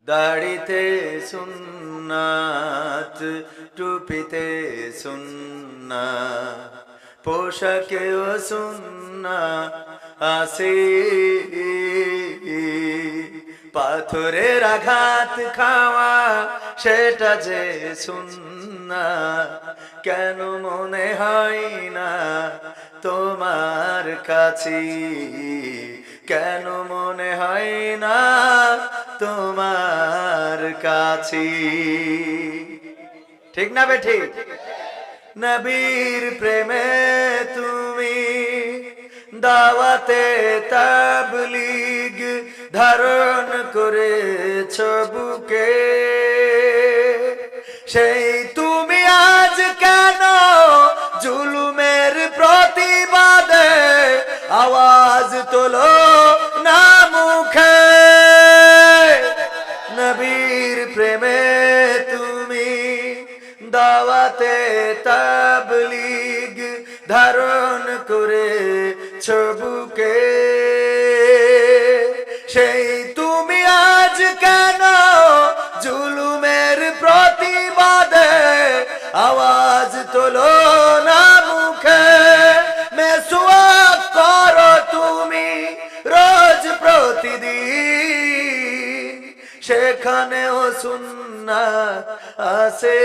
দাড়িতে সুন্নাত, টুপিতে সুন্নাত, পোশাকেও সুন্নাত আছে। পাথরের আঘাত খাওয়া সেটা যে সুন্নাত, কেন মনে হয় না তোমার কাছে? কেন মনে হয় না তোমার কাছে? ঠিক না বে ঠিক? নবীর প্রেমে তুমি দাওয়াতে তাবলীগ ধারণ করেছ বুকে, সেই তুমি আজ কেন জুলুমের প্রতিবাদে আওয়াজ তোলো না মুখে? নবীর প্রেমে তুমি দাওয়াতে তাবলীগ ধারণ করেছ বুকে, সেই তুমি আজ কেন জুলুমের প্রতিবাদে আওয়াজ তোলো না মুখে? মেসওয়াক করো তুমি রোজ প্রতিদিন, সেখানেও সুন্নাত আছে।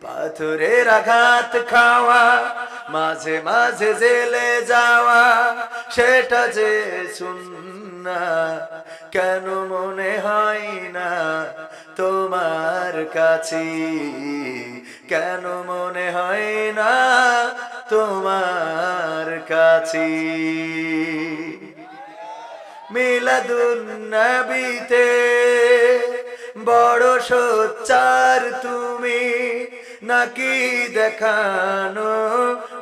পাথরের আঘাত খাওয়া, মাঝে মাঝে জেলে যাওয়া, সেটা যে সুন্নাত, কেন মনে হয় না তোমার কাছে? কেন মনে হয় না তোমার কাছে? মিলাদুন নবীতে বড় সোচ্চার তুমি, নাকি দেখানো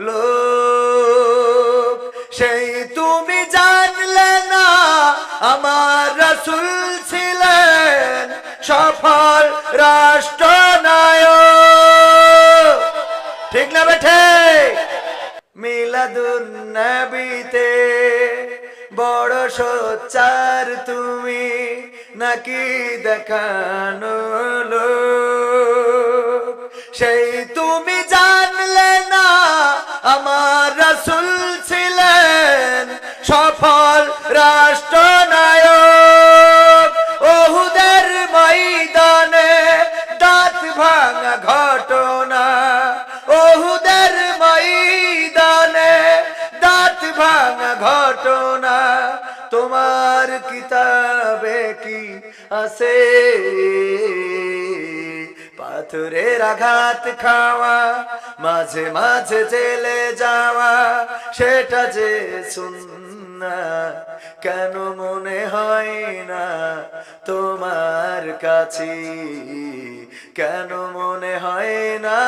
লোক? সেই তুমি জানলে না আমার রাসূল ছিলেন সফল রাষ্ট্রনায়ক। ঠিক না বেঠে? মিলাদুন নবীতে বড় সোচ্চার তুমি, নাকি দেখানো লোক? সেই তুমি জানলে না আমার রাসূল ছিলেন সফল রাষ্ট্রনায়ক। ওহুদের ময়দানে দাঁত ভাঙা ঘটনা, ওহুদের ময়দানে দাঁত ভাঙা ঘটনা তোমার কিতাবে কি আছে? পাথরের আঘাত খাওয়া, মাঝে মাঝে জেলে যাওয়া, সেটা যে সুন্নাত, কেন মনে হয় না তোমার কাছে? কেন মনে হয় না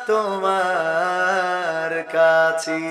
তোমার কাছে?